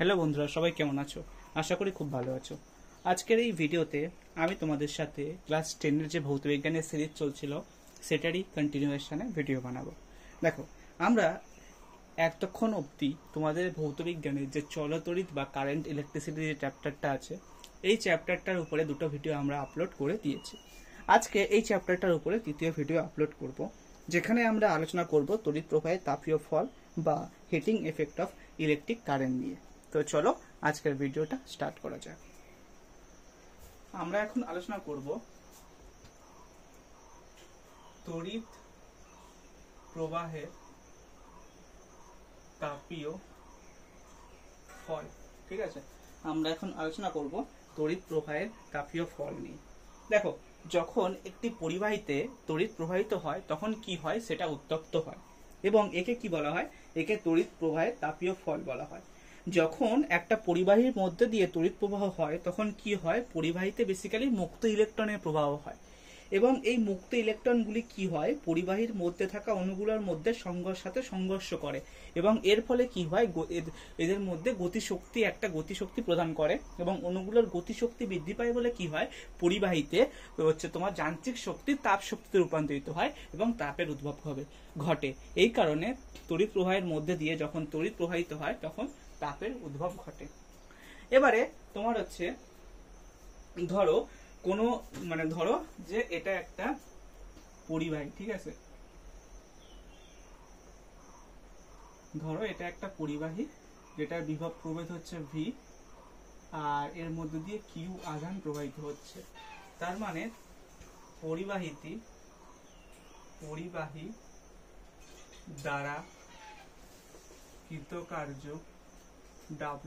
Hello বন্ধুরা, সবাই কেমন আছো? আশা করি খুব ভালো আছো। আজকের এই ভিডিওতে আমি তোমাদের সাথে ক্লাস 10-এর যে ভৌতবিজ্ঞানের সিরিজ চলছিল সেটারই কন্টিনিউয়েশনে ভিডিও বানাবো। দেখো, আমরা এতক্ষণ অবধি তোমাদের ভৌতবিজ্ঞানের যে চলতড়িৎ বা কারেন্ট ইলেকট্রিসিটি যে চ্যাপ্টারটা আছে, এই চ্যাপ্টারটার উপরে দুটো ভিডিও আমরা আপলোড করে দিয়েছি। আজকে এই চ্যাপ্টারটার উপরে তৃতীয় ভিডিও আপলোড করব, যেখানে আমরা আলোচনা করব তড়িৎ প্রবাহের তাপীয় ফল বা heating effect of electric current নিয়ে। তো চলো আজকের ভিডিওটা স্টার্ট করা যাক। আমরা এখন আলোচনা করব তড়িৎ প্রবাহের তাপীয় ফল। ঠিক আছে, আমরা এখন আলোচনা করব তড়িৎ প্রবাহের তাপীয় ফল নিয়ে। দেখো, যখন একটি পরিবাহীতে তড়িৎ প্রবাহিত হয় তখন কি হয়, সেটা উত্তপ্ত হয় এবং একে কি বলা হয়? একে তড়িৎ প্রবাহের তাপীয় ফল বলা হয়। যখন একটা পরিবাহীর মধ্যে দিয়ে তড়িৎ প্রবাহ হয় তখন কি হয়? পরিবাহীতে বেসিক্যালি মুক্ত ইলেকট্রনের প্রবাহ হয় এবং এই মুক্ত ইলেকট্রনগুলি কি হয়? পরিবাহীর মধ্যে থাকা অণুগুলোর মধ্যে সাথে সংঘর্ষ করে এবং এর ফলে কি হয়? এদের মধ্যে গতিশক্তি প্রদান করে এবং অণুগুলোর গতিশক্তি বৃদ্ধি পায় বলে কি হয়? পরিবাহীতে তোমার যান্ত্রিক শক্তি তাপ শক্তিতে রূপান্তরিত হয় এবং তাপের উদ্ভব ঘটে। এই কারণে তড়িৎ প্রবাহের মধ্যে দিয়ে যখন তড়িৎ প্রবাহিত হয় তখন তাপের উদ্ভব ঘটে। এবারে তোমার ধরো যে এটা একটা পরিবাহী, ঠিক আছে? ধরো এটা একটা পরিবাহী যেটার বিভব প্রভেদ হচ্ছে ভি, আর এর মধ্যে দিয়ে কিউ আধান প্রবাহিত হচ্ছে। তার মানে পরিবাহী দ্বারা কৃতকার্য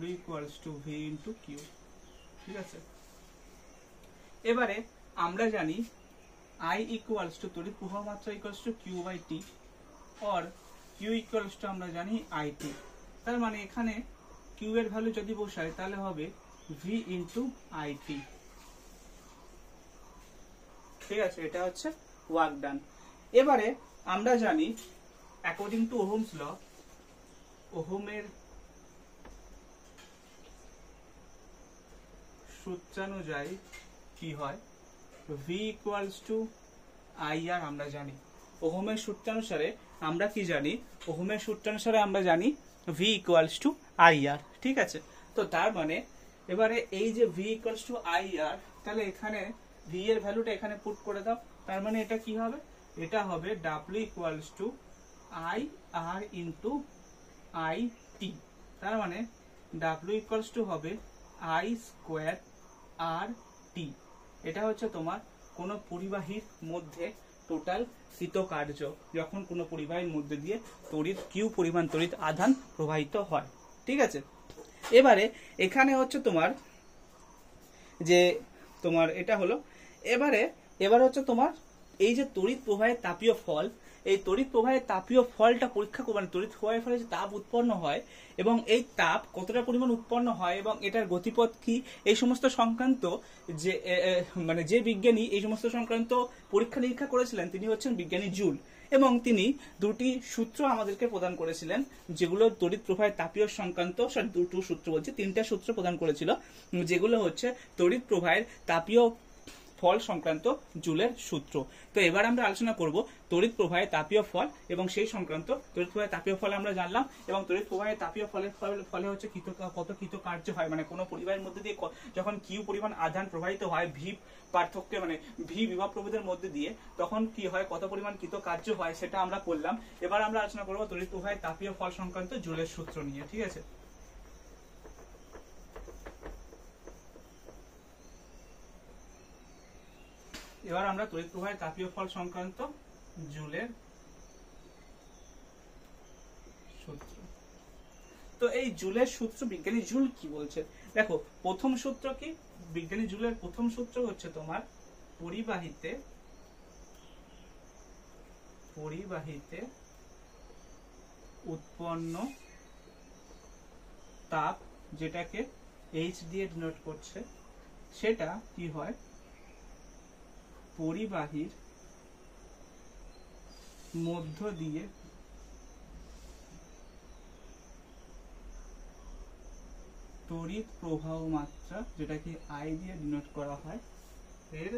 W = V × Q। ঠিক আছে, এবারে আমরা জানি I তড়িৎ প্রবাহ মাত্রা Q/T or Q আমরা জানি IT। তার মানে এখানে Q এর ভ্যালু যদি বসাই তাহলে হবে V × IT। ঠিক আছে, এটা হচ্ছে ওয়ার্ক ডান। এবারে আমরা জানি অ্যাকর্ডিং টু ওহমস ল, ওহমের সূত্রানুযায়ী কি হয়? V = IR। আমরা জানি ওহমের সূত্রানুসারে আমরা কি জানি? ওহমের সূত্রানুসারে আমরা জানি V = IR। ঠিক আছে, তো তার মানে এবারে এই যে V = IR, তাহলে এখানে V এর ভ্যালুটা এখানে পুট করে দাও। তার মানে এটা কি হবে? এটা হবে W = IR × IT। তার মানে W হবে I² RT। এটা হচ্ছে তোমার কোন পরিবাহীর মধ্যে টোটাল কৃতকার্য, যখন কোন পরিবাহীর মধ্যে দিয়ে কিউ পরিমাণ তড়িৎ আধান প্রবাহিত হয়। ঠিক আছে, এবারে এখানে হচ্ছে এটা হলো। এবারে হচ্ছে তোমার এই যে তড়িৎ প্রবাহের তাপীয় ফল, এই তড়িৎ প্রবাহের তাপীয় ফলটা পরীক্ষা করবে, তড়িৎ প্রবাহের ফলে যে তাপ উৎপন্ন হয় এবং এই তাপ কতটা পরিমাণ উৎপন্ন হয় এবং এটার গতিপথ কি, এই সমস্ত সংক্রান্ত যে বিজ্ঞানী এই সমস্ত সংক্রান্ত পরীক্ষা নিরীক্ষা করেছিলেন তিনি হচ্ছেন বিজ্ঞানী জুল। এবং তিনি দুটি সূত্র আমাদেরকে প্রদান করেছিলেন, যেগুলো তড়িৎ প্রবাহের তাপীয় সংক্রান্ত তিনটা সূত্র প্রদান করেছিল, যেগুলো হচ্ছে তড়িৎ প্রবাহের তাপীয় ফল সংক্রান্ত জুলের সূত্র। তো এবার আমরা আলোচনা করব তড়িৎ প্রবাহের তাপীয় ফল এবং সেই সংক্রান্ত তড়িৎ প্রবাহের তাপীয় ফল আমরা জানলাম এবং তড়িৎ প্রবাহের তাপীয় ফলে হচ্ছে কত কৃতকার্য হয়, মানে কোনো পরিবাহের মধ্যে দিয়ে যখন কিউ পরিমাণ আধান প্রবাহিত হয় ভি পার্থক্যে, মানে ভি বিভব প্রভেদের মধ্যে দিয়ে, তখন কি হয়, কত পরিমাণ কৃতকার্য হয় সেটা আমরা করলাম। এবার আমরা আলোচনা করব তড়িৎ প্রবাহের তাপীয় ফল সংক্রান্ত জুলের সূত্র নিয়ে। ঠিক আছে, এবার আমরা তড়িৎ প্রবাহের তাপীয় ফল সংক্রান্ত জুলের সূত্র। তো এই জুলের সূত্র বিজ্ঞানী জুল কি বলছে? দেখো, প্রথম সূত্র কি? বিজ্ঞানী জুলের প্রথম সূত্র হচ্ছে তোমার পরিবাহীতে উৎপন্ন তাপ, যেটাকে H দিয়ে ডিনোট করছে, সেটা কি হয়? পরিবাহীর মধ্য দিয়ে তড়িৎ প্রবাহ মাত্রা, যেটাকে আই দিয়ে ডিনোট করা হয়, এর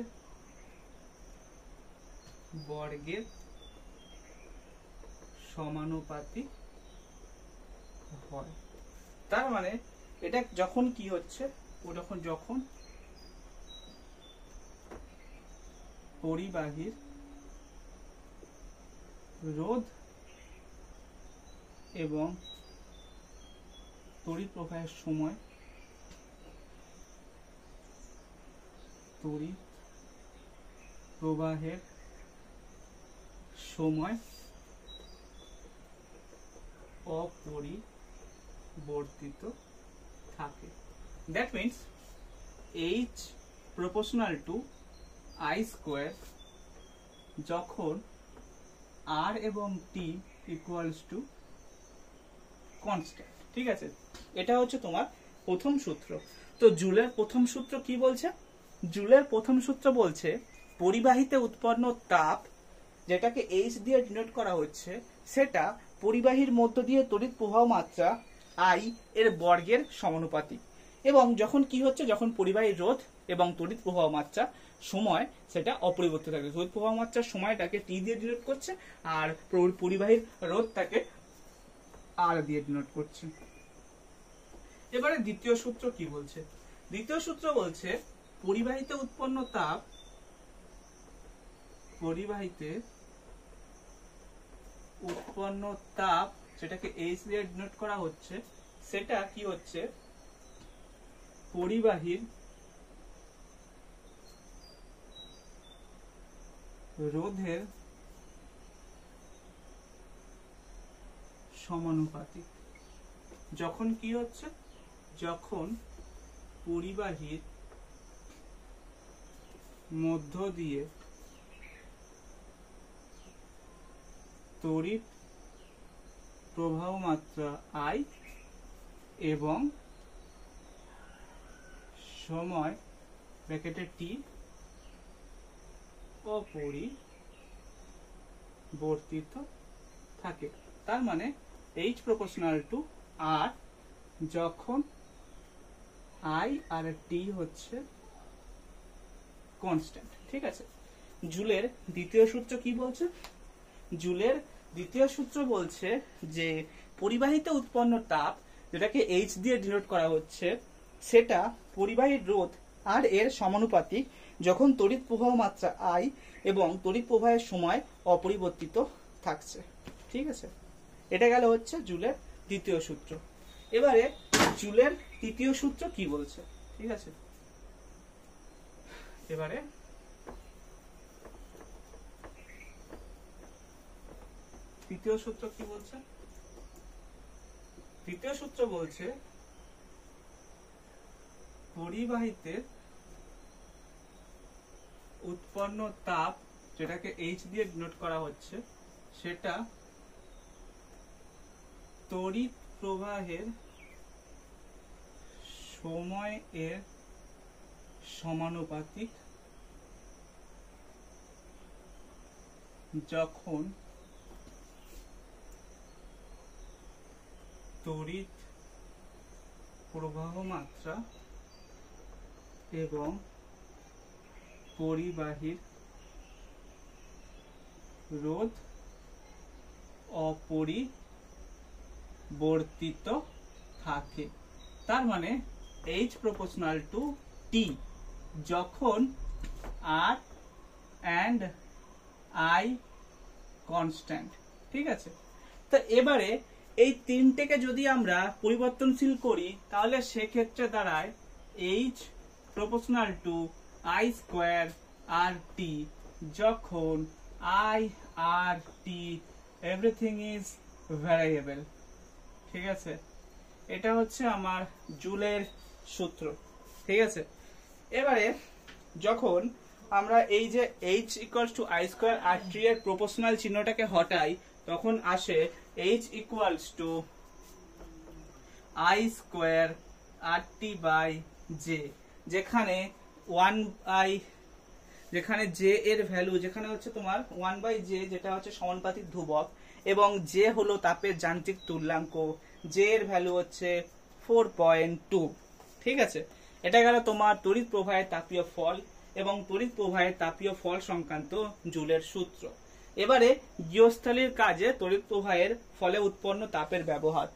বর্গের সমানুপাতিক হয়। তার মানে এটা যখন কি হচ্ছে, ও যখন পরিবাহীর রোধ এবং তড়িৎ প্রবাহের সময় তড়িৎ প্রবাহের সময় অপরিবর্তিত থাকে। That means H proportional to I square যখন R এবং T equals to constant। ঠিক আছে, এটা হচ্ছে তোমার প্রথম সূত্র। তো জুলের প্রথম সূত্র কি বলছে? জুলের প্রথম সূত্র বলছে পরিবাহীতে উৎপন্ন তাপ, যেটাকে H দিয়ে ডিনোট করা হচ্ছে, সেটা পরিবাহীর মধ্য দিয়ে তড়িৎ প্রবাহ মাত্রা I এর বর্গের সমানুপাতিক। এবং যখন কি হচ্ছে, যখন পরিবাহীর রোধ এবং তড়িৎ প্রবাহ মাত্রা সময় সেটা অপরিবর্তিত থাকে। তড়িৎ প্রবাহ মাত্রার সময়টাকে T দিয়ে ডিনোট করছে, আর পরিবাহীর রোধটাকে R দিয়ে ডিনোট করছে। এবারে দ্বিতীয় সূত্র কি বলছে? দ্বিতীয় সূত্র বলছে পরিবাহীতে উৎপন্ন তাপ, পরিবাহীতে উৎপন্ন তাপ যেটাকে H দিয়ে ডিনোট করা হচ্ছে, সেটা কি হচ্ছে পরিবাহীর রোধের সমানুপাতিক। যখন কি হচ্ছে, যখন পরিবাহীর মধ্য দিয়ে তড়িৎ প্রবাহ মাত্রা I এবং সময় ব্র্যাকেটে T অপরিবর্তিত থাকে। তার মানে H proportional to R যখন I আর T হচ্ছে কনস্ট্যান্ট। ঠিক আছে, জুলের দ্বিতীয় সূত্র কি বলছে? জুলের দ্বিতীয় সূত্র বলছে যে পরিবাহীতে উৎপন্ন তাপ, যেটাকে H দিয়ে ডিনোট করা হচ্ছে, সেটা পরিবাহীর রোধ আর এর সমানুপাতিক যখন তড়িৎ প্রবাহ মাত্রা I এবং তড়িৎ প্রবাহের সময় অপরিবর্তিত থাকছে। ঠিক আছে, এটা গেল হচ্ছে জুলের দ্বিতীয় সূত্র। এবারে জুলের তৃতীয় সূত্র কি বলছে? ঠিক আছে, এবারে তৃতীয় সূত্র কি বলছে? তৃতীয় সূত্র বলছে পরিবাহীতে উৎপন্ন তাপ, যেটাকে H দিয়ে ডিনোট করা হচ্ছে, সেটা তড়িৎ প্রবাহের সময় এর সমানুপাতিক যখন তড়িৎ প্রবাহ মাত্রা এবং পরিবাহীর রোধ অপরিবর্তিত থাকে। তার মানে H proportional to T যখন R and I constant। ঠিক আছে, তো এবারে এই তিনটেকে যদি আমরা পরিবর্তনশীল করি, তাহলে সেক্ষেত্রে দাঁড়ায় H proportional to I square RT যখন I R T everything is variable। ঠিক আছে, এটা হচ্ছে আমার জুলের সূত্র। ঠিক আছে, এবারে যখন আমরা এই যে H equals to I square RT এর প্রপোর্শনাল চিহ্নটাকে হটাই, তখন আসে H equals to I square RT by J, যেখানে যেখানে J এর ভ্যালু, যেখানে হচ্ছে তোমার 1/J, যেটা হচ্ছে সমানুপাতিক ধ্রুবক, এবং J হলো তাপের যান্ত্রিক তুল্যাঙ্ক, J এর ভ্যালু হচ্ছে 4.2। ঠিক আছে, এটা গেল তোমার তড়িৎ প্রবাহের তাপীয় ফল এবং তড়িৎ প্রবাহের তাপীয় ফল সংক্রান্ত জুলের সূত্র। এবারে গৃহস্থালির কাজে তড়িৎ প্রবাহের ফলে উৎপন্ন তাপের ব্যবহার।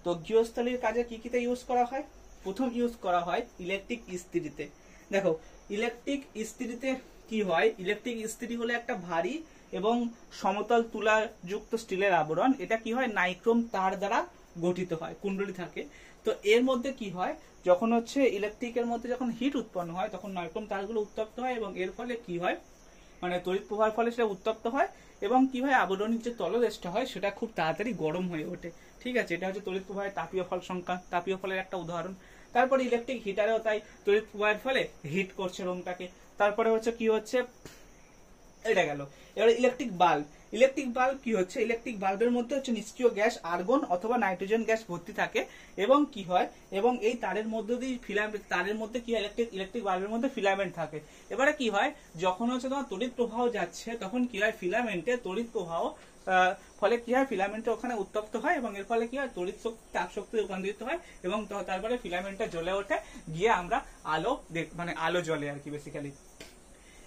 তো গৃহস্থালির কাজে কি কিতে ইউজ করা হয়? প্রথম ইউজ করা হয় ইলেকট্রিক ইস্ত্রিতে। দেখো ইলেকট্রিক ইস্ত্রিতে কি হয়, ইলেকট্রিক ইস্ত্রি হলো একটা ভারী এবং সমতল তুলাযুক্ত স্টিলের আবরণ। এটা কি হয়, নাইক্রোম তার দ্বারা গঠিত হয়, কুণ্ডলী থাকে। তো এর মধ্যে কি হয়, যখন হচ্ছে ইলেকট্রিকের মধ্যে যখন হিট উৎপন্ন হয় তখন নাইক্রোম তারগুলো উত্তপ্ত হয় এবং এর ফলে কি হয়, মানে তড়িৎ প্রবাহের ফলে সেটা উত্তপ্ত হয় এবং কি হয়, আবরণীর যে তলদেশটা হয় সেটা খুব তাড়াতাড়ি গরম হয়ে ওঠে। ঠিক আছে, এটা হচ্ছে তড়িৎ প্রবাহের তাপীয় ফল সংখ্যা, তাপীয় ফলের একটা উদাহরণ। তারপরে ইলেকট্রিক হিটারেও তাই তড়িৎ প্রবাহের ফলে হিট করছে রুমটাকে। তারপরে হচ্ছে কি হচ্ছে, এটা গেল। এবারে ইলেকট্রিক বাল্ব। ইলেকট্রিক বাল্ব কি হচ্ছে, ইলেকট্রিক বাল্বের মধ্যে হচ্ছে নিষ্ক্রিয় গ্যাস আর্গন অথবা নাইট্রোজেন গ্যাস ভর্তি থাকে এবং কি হয়, এবং এই তারের মধ্যে দিয়ে ফিলামেন্ট, তারের মধ্যে কি হয়, ইলেকট্রিক বাল্বের মধ্যে ফিলামেন্ট থাকে। এবারে কি হয়, যখন হচ্ছে তোমার তড়িৎ প্রবাহ যাচ্ছে তখন কি হয়, ফিলামেন্টে তড়িৎ প্রবাহ ফলে কি হয়, ফিলামেন্টে ওখানে উত্তপ্ত হয় এবং এর ফলে কি হয়, তড়িৎ শক্তি তাপ শক্তি রূপান্তরিত হয় এবং তারপরে ফিলামেন্টটা জ্বলে ওঠে, গিয়ে আমরা আলো মানে আলো জ্বলে আর কি বেসিক্যালি।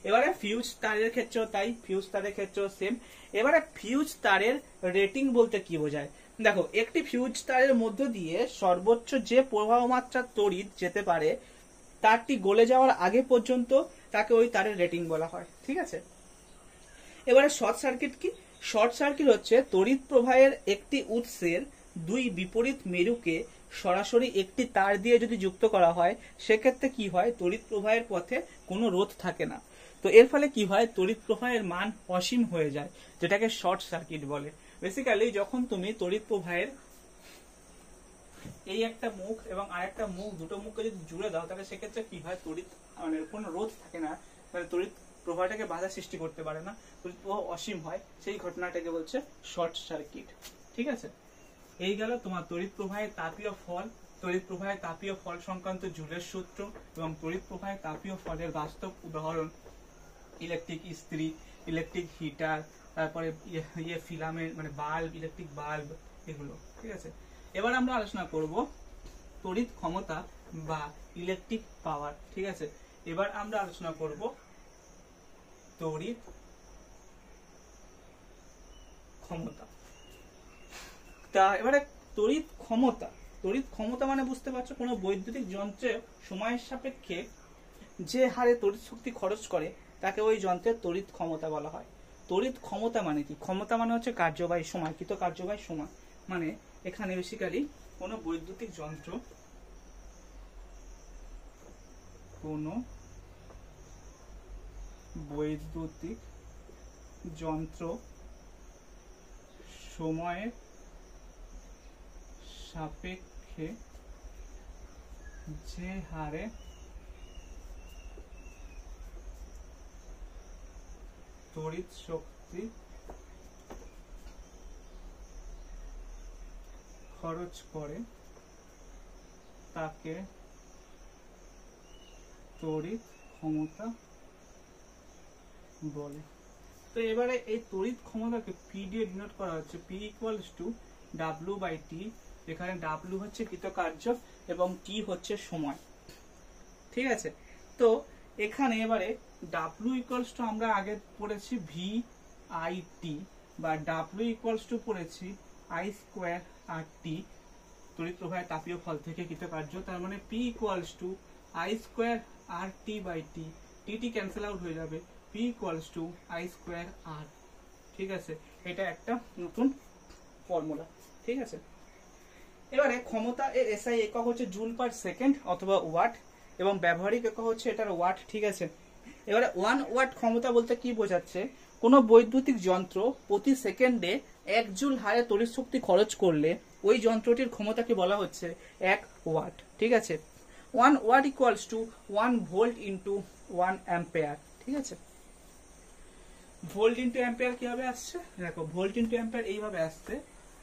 এবারে ফিউজ তারের ক্ষেত্রেও তাই, ফিউজ তারের ক্ষেত্রেও সেম। এবারে ফিউজ তারের রেটিং বলতে কি বোঝায়? দেখো একটি ফিউজ তারের মধ্য দিয়ে সর্বোচ্চ যে প্রবাহ মাত্রার তড়িৎ যেতে পারে তারটি গলে যাওয়ার আগে পর্যন্ত তাকে ওই তারের রেটিং বলা হয়। ঠিক আছে, এবারে শর্ট সার্কিট কি? শর্ট সার্কিট হচ্ছে তড়িৎ প্রবাহের একটি উৎসের দুই বিপরীত মেরুকে সরাসরি একটি তার দিয়ে যদি যুক্ত করা হয় সেক্ষেত্রে কি হয়, তড়িৎ প্রবাহের পথে কোনো রোধ থাকে না। তো এর ফলে কি হয়, তড়িৎ প্রবাহের মান অসীম হয়ে যায়, যেটাকে শর্ট সার্কিট বলে। বেসিক্যালি যখন তুমি তড়িৎ প্রবাহের এই একটা মুখ এবং আরেকটা মুখ, দুটো মুখকে যদি জুড়ে দাও তাহলে সেক্ষেত্রে কি হয়, তড়িৎ মানে কোনো রোধ থাকে না, তাহলে তড়িৎ প্রবাহটাকে বাধা সৃষ্টি করতে পারে না, তড়িৎ প্রবাহ অসীম হয়, সেই ঘটনাটাকে বলছে শর্ট সার্কিট। ঠিক আছে, এই গেল তোমার তড়িৎ প্রবাহের তাপীয় ফল, তড়িৎ প্রবাহের তাপীয় ফল সংক্রান্ত জুলের সূত্র এবং তড়িৎ প্রবাহের তাপীয় ফলের বাস্তব উদাহরণ ইলেকট্রিক ইস্ত্রি, ইলেকট্রিক হিটার, তারপরে ফিলামেন্ট মানে বাল্ব, ইলেকট্রিক বাল্ব, এগুলো। ঠিক আছে, এবার আমরা আলোচনা করব তড়িৎ ক্ষমতা বা ইলেকট্রিক পাওয়ার। ঠিক আছে, এবার আমরা আলোচনা করব তড়িৎ ক্ষমতা। তা এবারে তড়িৎ ক্ষমতা, তড়িৎ ক্ষমতা মানে বুঝতে পারছো, কোনো বৈদ্যুতিক যন্ত্রে সময়ের সাপেক্ষে যে হারে তড়িৎ শক্তি খরচ করে তাকে ওই যন্ত্রের তড়িৎ ক্ষমতা বলা হয়। তড়িৎ ক্ষমতা মানে কি? ক্ষমতা মানে হচ্ছে কার্যবাহী সময়, কৃত কার্যবাহী সময়। মানে এখানে বেসিক্যালি কোনো বৈদ্যুতিক যন্ত্র, কোনো বৈদ্যুতিক যন্ত্র সময়ের সাপেক্ষে যে হারে তড়িৎ শক্তি খরচ করে তাকে তড়িৎ ক্ষমতা বলে। তো এবারে এই তড়িৎ ক্ষমতাকে পি দিয়ে ডিনোট করা হচ্ছে, P equals to W by T. এখানে ডাব্লিউ হচ্ছে কৃতকার্য এবং টি হচ্ছে সময়। ঠিক আছে, তো এখানে এবারে ডাব্লিউ ইকুয়ালস টু আমরা আগে পড়েছি ভি আই টি, বা ডাব্লিউ ইকুয়ালস টু পড়েছি আই স্কোয়ার আর টি, তড়িৎ প্রবাহের তাপীয় ফল থেকে কৃতকার্য। তার মানে P equals to I square R T by T, T cancel out হয়ে যাবে, P equals to I square R. ঠিক আছে, এটা একটা নতুন ফর্মুলা। ঠিক আছে, এবারে ক্ষমতা এর এসআই একক হচ্ছে জুল পার সেকেন্ড অথবা ওয়াট এবং ব্যবহারিক একক হচ্ছে এটার ওয়াট। ঠিক আছে, এবারে 1 ওয়াট ক্ষমতা বলতে কি বোঝাচ্ছে, কোনো বৈদ্যুতিক যন্ত্র প্রতি সেকেন্ডে 1 জুল হারে তড়িৎ শক্তি খরচ করলে ওই যন্ত্রটির ক্ষমতাকে বলা হচ্ছে 1 ওয়াট। ঠিক আছে, 1 watt equals to 1 volt into 1 ampere. ঠিক আছে, ভোল্ট ইন্টু অ্যাম্পিয়ার কিভাবে আসছে, দেখো ভোল্ট ইন্টু অ্যাম্পিয়ার এইভাবে আসছে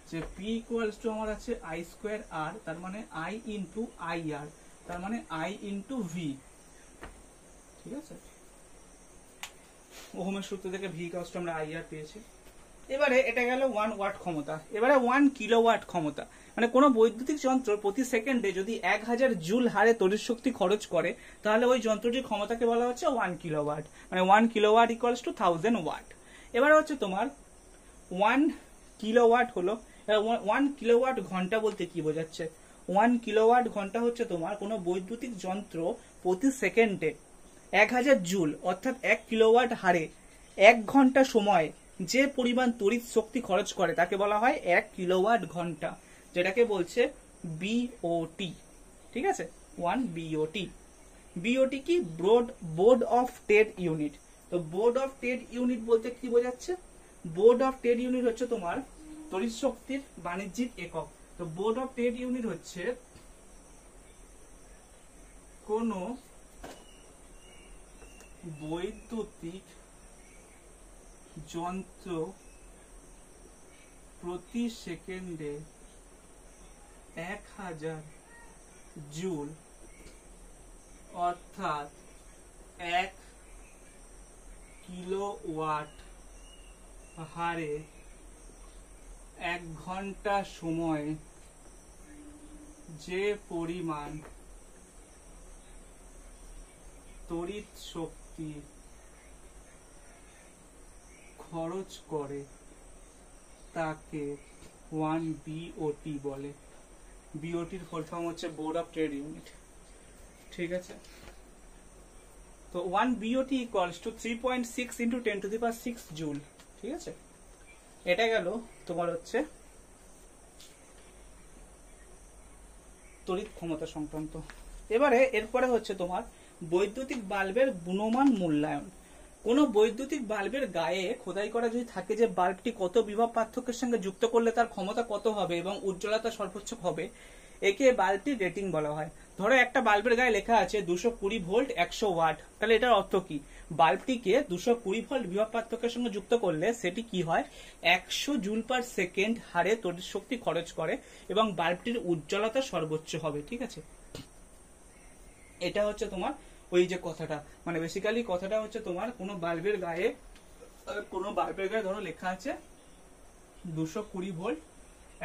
যে পি ইকুয়ালস টু আমার আছে আই স্কোয়ার আর, তার মানে আই ইন্টু আই আর, তার মানে আই ইন্টু ভি। ঠিক আছে, ওহমের সূত্র থেকে ভি ইকুয়ালস টু আমরা আই আর পেয়েছি। এবারে এটা গেল 1 ওয়াট ক্ষমতা। এবারে 1 কিলোওয়াট ক্ষমতা, মানে কোনো বৈদ্যুতিক যন্ত্র প্রতি সেকেন্ডে যদি 1000 জুল হারে তড়িৎ শক্তি খরচ করে, তাহলে ওই যন্ত্রটির ক্ষমতাকে বলা হচ্ছে 1 কিলোওয়াট, মানে 1 কিলোওয়াট ইকুয়ালস টু 1000 ওয়াট। এবারে হচ্ছে তোমার 1 কিলোওয়াট হলো, 1 কিলোওয়াট ঘন্টা বলতে কি বোঝাচ্ছে? 1 কিলোওয়াট ঘন্টা হচ্ছে তোমার কোনো বৈদ্যুতিক যন্ত্র প্রতি সেকেন্ডে 1000 জুল অর্থাৎ 1 কিলোওয়াট হারে 1 ঘন্টা সময় যে পরিমাণ তড়িৎ শক্তি খরচ করে তাকে বলা হয় 1 কিলোওয়াট ঘন্টা, যেটাকে বলছে বিওটি। ঠিক আছে, 1 বিওটি। বিওটি কি? Board of trade unit. তো বোর্ড অফ ট্রেড ইউনিট বলতে কি বোঝাচ্ছে? বোর্ড অফ ট্রেড ইউনিট হচ্ছে তোমার তড়িৎ শক্তির বাণিজ্যিক একক। তো বোর্ড অফ ট্রেড ইউনিট হচ্ছে কোন বৈদ্যুতিক যন্ত্র প্রতি সেকেন্ডে 1000 জুল অর্থাৎ 1 কিলোওয়াট হারে 1 ঘন্টা সময় যে পরিমাণ তড়িৎ শক্তি খরচ করে তাকে 1 বিওটি বলে। বিওটির ফুল ফর্ম হচ্ছে বোর্ড অফ ট্রেড ইউনিট। ঠিক আছে, তো 1 BOT equals to 3.6 into 10 to the power 6 joule. ঠিক আছে, এটা গেল তোমার হচ্ছে তড়িৎ ক্ষমতা সংক্রান্ত। এবারে এরপরে হচ্ছে তোমার বৈদ্যুতিক বাল্বের গুণমান মূল্যায়ন। কোন বৈদ্যুতিক বাল্বের গায়ে খোদাই করা যদি থাকে যে বাল্বটি কত বিভব পার্থক্যের সঙ্গে যুক্ত করলে তার ক্ষমতা কত হবে এবং উজ্জ্বলতা সর্বোচ্চ হবে, একে বাল্বটির রেটিং বলা হয়। ধরো একটা বাল্বের গায়ে লেখা আছে 220 ভোল্ট 100 ওয়াট, তাহলে এটার অর্থ কি? বাল্বটিকে 220 ভোল্ট বিভব পার্থক্যের সঙ্গে যুক্ত করলে সেটি কি হয়? 100 জুল পার সেকেন্ড হারে তড়িৎ শক্তি খরচ করে এবং বাল্বটির উজ্জ্বলতা সর্বোচ্চ হবে। ঠিক আছে, এটা হচ্ছে তোমার ওই যে কথাটা, মানে বেসিক্যালি কথাটা হচ্ছে তোমার কোনো বাল্বের গায়ে ধরো লেখা আছে 220 ভোল্ট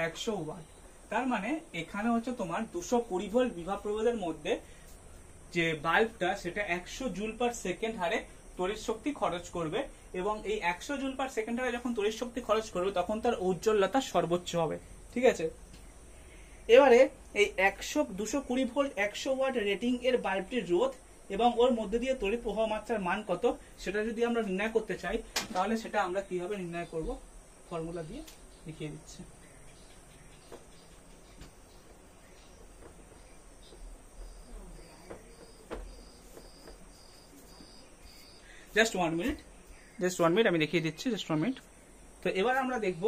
100 ওয়াট, তার মানে এখানে হচ্ছে তোমার 220 ভোল্ট বিভব প্রভেদের মধ্যে যে বাল্বটা সেটা 100 জুল পার সেকেন্ড হারে তড়িৎ শক্তি খরচ করবে এবং এই 100 জুল পার সেকেন্ড হারে যখন তড়িৎ শক্তি খরচ করবে তখন তার উজ্জ্বলতা সর্বোচ্চ হবে। ঠিক আছে, এবারে এই 220 ভোল্ট 100 ওয়াট রেটিং এর বাল্বটির রোধ এবং ওর মধ্যে দিয়ে তড়িৎ প্রবাহ মাত্রার মান কত সেটা যদি আমরা নির্ণয় করতে চাই, তাহলে সেটা আমরা কিভাবে নির্ণয় করব? ফর্মুলা দিয়ে দেখিয়ে দিচ্ছি। জাস্ট 1 মিনিট, আমি দেখিয়ে দিচ্ছি। Just 1 minute. তো এবার আমরা দেখব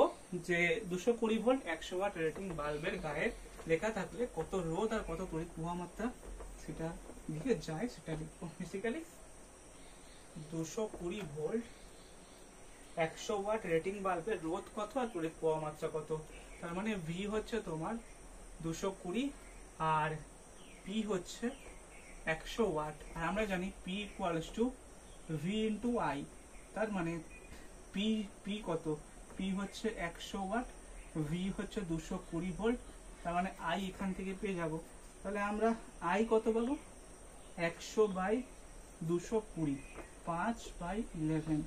যে 220 ভোল্ট 100 ওয়াট রেটিং বাল্বের গায়ে লেখা থাকলে কত রোধ আর কত তড়িৎ প্রবাহ মাত্রা সেটা দিকে যায় সেটা লিখবো। বেসিক্যালি 220 ভোল্ট 100 ওয়াট রেটিং বাল্বের রোধ কত আর তড়িৎ প্রবাহ মাত্রা কত, তার মানে ভি হচ্ছে তোমার 220 আর পি হচ্ছে 100 ওয়াট, আর আমরা জানি P equals two V into I, তার মানে পি কত? পি হচ্ছে 100 ওয়াট, ভি হচ্ছে 220 ভোল্ট, তার মানে আই এখান থেকে পেয়ে যাব। তাহলে আমরা আই কত পাবো? 100/220, 5/11,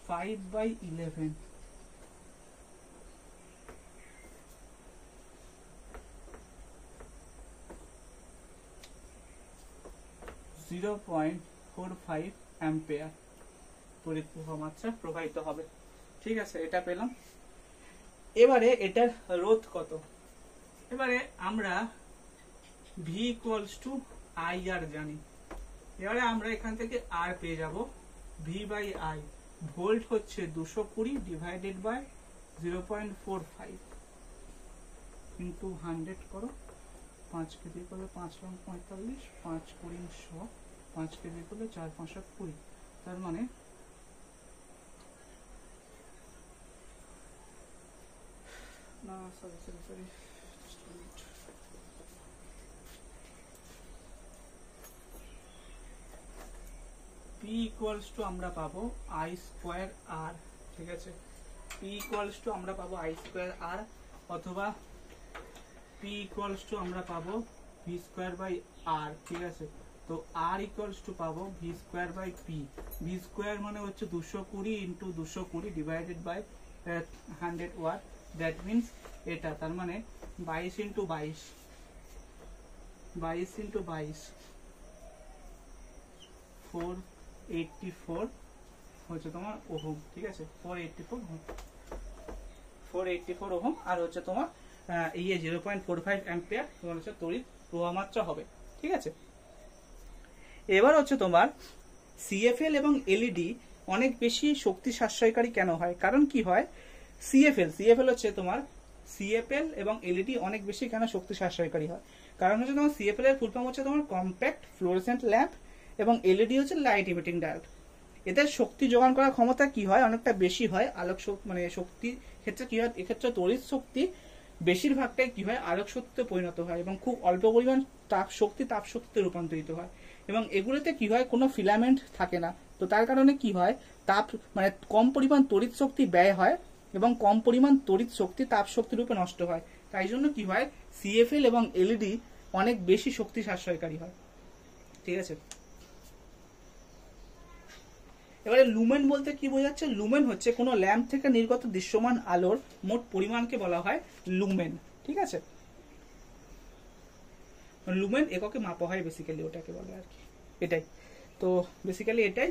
5/11, (0.45 অ্যাম্পিয়ার তড়িৎ প্রবাহ মাত্রা প্রবাহিত হবে। ঠিক আছে, এটা পেলাম। এবারে এটার রোধ কত? এবারে আমরা ভি ইকুয়ালস টু আই আর জানি, এবারে আমরা এখান থেকে আর পেয়ে যাব ভি বাই আই। ভোল্ট হচ্ছে 220 ডিভাইডেড বাই 0.45 ইন্টু 100 করো, 5 কে দিয়ে করলে 5 রং 45, 5 কুড়ি 100, 5 কে দিয়ে করলে 4 5 20, তার মানে না সরি P ইকুয়ালস টু আমরা পাবো I স্কোয়ার আর। ঠিক আছে, পি ইকুয়ালস টু আমরা পাবো আই স্কোয়ার আর, অথবা পি ইকুয়ালস টু আমরা পাবো ভি স্কোয়ার বাই আর, ঠিক আছে। তো আর ইকুয়ালস টু পাবো V square by P. V square মানে হচ্ছে 220 into 220 divided by 100 watt, that means এটা, তার মানে 22 ইন্টু 22 484 হচ্ছে তোমার ওহম, ঠিক আছে, 484 ওহম। আর হচ্ছে তোমার এই 0.45 অ্যাম্পিয়ার তোমার হচ্ছে তড়িৎ প্রবাহ মাত্রা হবে, ঠিক আছে। এবার হচ্ছে তোমার সিএফএল এবং এলইডি অনেক বেশি শক্তি সাশ্রয়কারী কেন হয়? কারণ কি হয়, সিএফএল হচ্ছে তোমার সিএফএল এবং এলইডি অনেক বেশি কেন শক্তি সাশ্রয়কারী হয়? কারণ হচ্ছে তোমার সিএফএল এর ফুল ফর্ম হচ্ছে তোমার কম্প্যাক্ট ফ্লোরোসেন্ট ল্যাম্প এবং এলইডি হচ্ছে লাইট ইমিটিং ডায়োড। এদের শক্তি যোগান করার ক্ষমতা কি হয়, অনেকটা বেশি হয়। আলোক মানে শক্তির ক্ষেত্রে কি হয়, এক্ষেত্রে তড়িৎ শক্তি বেশিরভাগটাই কি হয় আলোক শক্তিতে পরিণত হয় এবং খুব অল্প পরিমাণ তাপ শক্তিতে রূপান্তরিত হয়। এবং এগুলোতে কি হয়, কোনো ফিলামেন্ট থাকে না। তো তার কারণে কি হয়, তাপ মানে কম পরিমাণ তড়িৎ শক্তি ব্যয় হয় এবং কম পরিমাণ তড়িৎ শক্তি তাপ শক্তি রূপে নষ্ট হয়। তাই জন্য কি হয়, সিএফএল এবং এলইডি অনেক বেশি শক্তি সাশ্রয়কারী হয়, ঠিক আছে। এবারে লুমেন বলতে কি বোঝাচ্ছে? লুমেন হচ্ছে কোনো ল্যাম্প থেকে নির্গত দৃশ্যমান আলোর মোট পরিমাণকে বলা হয় লুমেন, ঠিক আছে। লুমেন এককে মাপা হয় বেসিক্যালি, ওটাকে বলে আর কি, এটাই তো বেসিক্যালি এটাই।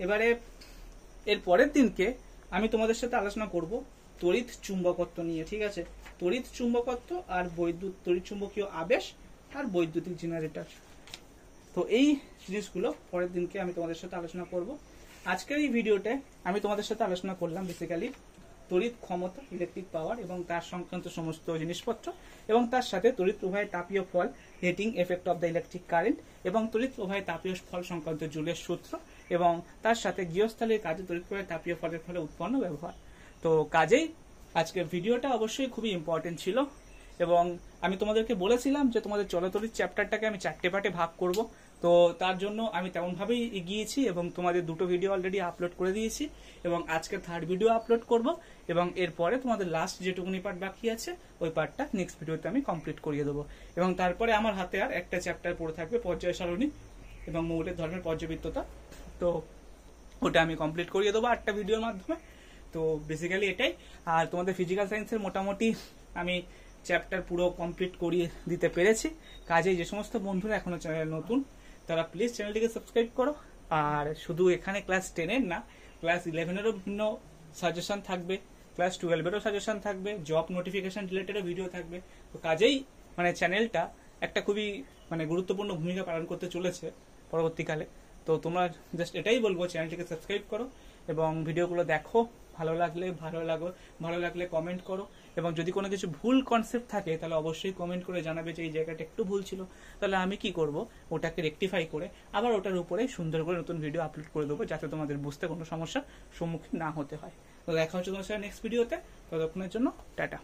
এবারে এর পরের দিনকে আমি তোমাদের সাথে আলোচনা করব তড়িৎ চুম্বকত্ব নিয়ে, ঠিক আছে। তড়িৎ চুম্বকত্ব আর তড়িৎ চুম্বকীয় আবেশ আর বৈদ্যুতিক জেনারেটর। তো এই জিনিসগুলো পরের দিনকে আমি তোমাদের সাথে আলোচনা করব। আজকের এই ভিডিওতে আমি তোমাদের সাথে আলোচনা করলাম বেসিক্যালি তড়িৎ ক্ষমতা, ইলেকট্রিক পাওয়ার এবং তার সংক্রান্ত সমস্ত জিনিসপত্র, এবং তার সাথে তড়িৎ প্রবাহের তাপীয় ফল, heating effect of the electric current, এবং তড়িৎ প্রবাহের তাপীয় ফল সংক্রান্ত জুলের সূত্র, এবং তার সাথে গৃহস্থালির কাজে তড়িৎ প্রবাহের তাপীয় ফলের ফলে উৎপন্ন ব্যবহার। তো কাজেই আজকের ভিডিওটা অবশ্যই খুবই ইম্পর্টেন্ট ছিল, এবং আমি তোমাদেরকে বলেছিলাম যে তোমাদের চলতড়িৎ চ্যাপ্টারটাকে আমি 4টে পার্টে ভাগ করব। তো তার জন্য আমি তেমনভাবেই এগিয়েছি এবং তোমাদের 2টো ভিডিও অলরেডি আপলোড করে দিয়েছি এবং আজকে 3rd ভিডিও আপলোড করব, এবং এরপরে তোমাদের লাস্ট যেটুকুনি পার্ট বাকি আছে ওই পার্টটা নেক্সট ভিডিওতে আমি কমপ্লিট করিয়ে দেবো। এবং তারপরে আমার হাতে আর একটা চ্যাপ্টার পড়ে থাকবে পর্যায় সারণী এবং মৌলিক ধর্মের পর্যাবৃত্ততা। তো ওটা আমি কমপ্লিট করিয়ে দেবো 8টা ভিডিওর মাধ্যমে। তো বেসিক্যালি এটাই। আর তোমাদের ফিজিক্যাল সায়েন্সের মোটামুটি আমি চ্যাপ্টার পুরো কমপ্লিট করিয়ে দিতে পেরেছি। কাজেই যে সমস্ত বন্ধুরা এখনো চ্যানেল নতুন তারা প্লিজ চ্যানেলটিকে সাবস্ক্রাইব করো। আর শুধু এখানে ক্লাস 10-এর না, ক্লাস 11-এরও বিভিন্ন সাজেশন থাকবে, ক্লাস 12-এরও সাজেশন থাকবে, জব নোটিফিকেশন রিলেটেডও ভিডিও থাকবে। তো কাজেই মানে চ্যানেলটা একটা খুবই মানে গুরুত্বপূর্ণ ভূমিকা পালন করতে চলেছে পরবর্তীকালে। তো তোমরা জাস্ট এটাই বলবো, চ্যানেলটিকে সাবস্ক্রাইব করো এবং ভিডিওগুলো দেখো। ভালো লাগলে কমেন্ট করো, এবং যদি কোনো কিছু ভুল কনসেপ্ট থাকে তাহলে অবশ্যই কমেন্ট করে জানাবে যে এই জায়গাটা একটু ভুল ছিল। তাহলে আমি কি করব, ওটাকে রেকটিফাই করে আবার ওটার উপরে সুন্দর করে নতুন ভিডিও আপলোড করে দেবো, যাতে তোমাদের বুঝতে কোনো সমস্যার সম্মুখীন না হতে হয়। তো দেখা হচ্ছে তোমার সাথে নেক্সট ভিডিওতে। ততক্ষণের জন্য টাটা।